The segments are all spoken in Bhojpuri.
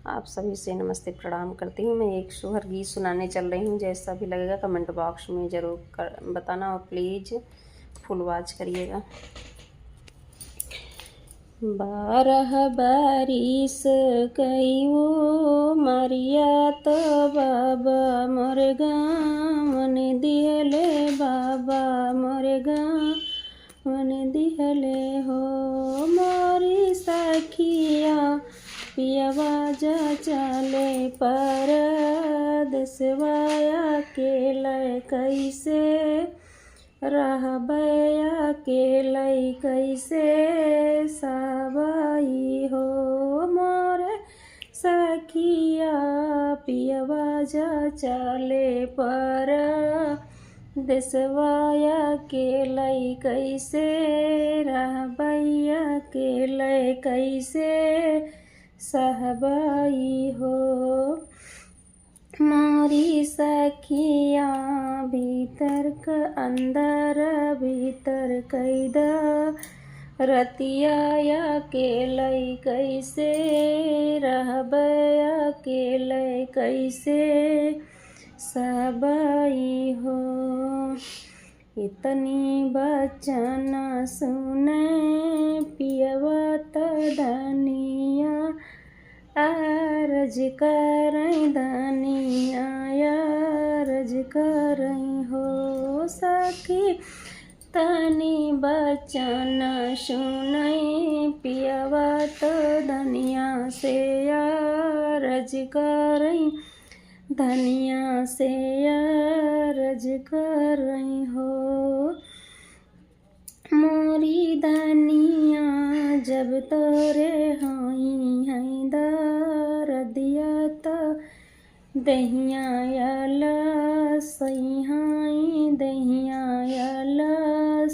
आप सभी से नमस्ते प्रणाम करती हूँ। मैं एक सुहर गीत सुनाने चल रही हूँ। जैसा भी लगेगा कमेंट बॉक्स में ज़रूर बताना और प्लीज़ फुल वॉच करिएगा। 12 बारिश कईओ मरिया तो बाबा मोर गाँवन दिहले बाबा मोर गाँवन दिहले हो मोरी सखिया पियवा जा चले परदेसवाया के लय कैसे रहबया के लय कैसे सबाई हो मोरे सखिया पियवा जा चले परदेसवाया के लय कैसे रहबया के लय कैसे सहबाई हो मोरी सखिया भीतर क अंदर भीतर कैदा रतिया के लय कैसे रहबया के लय कैसे सबई हो इतनी बचन सुने पियवा त धनिया आरज करई धनिया आरज करई हो सखी तनी बचन सुनई पियवा तो धनिया से आरज करई धनिया से आरज करई हो मोरी धनिया जब तोरे हई हई दरदिया त दहिया आला सही दहिया आला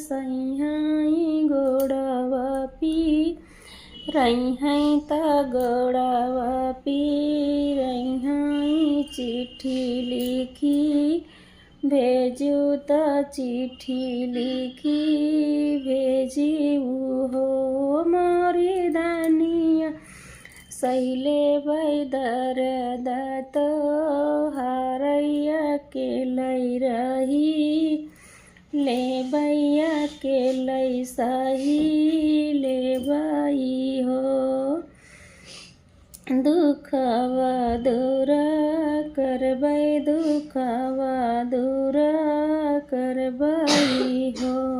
सही गोड़वा पी रही हई त गोड़वा पी रही हई चिट्ठी लिखी भेजू त चिट्ठी लिखी भेजिऊ हो मोरी धनिया सैले बैदर दत हरैया के लय रही ले बैया के लय सही ले बाई हो दुखवा दूर करबै दुखवा दूर करबै हो।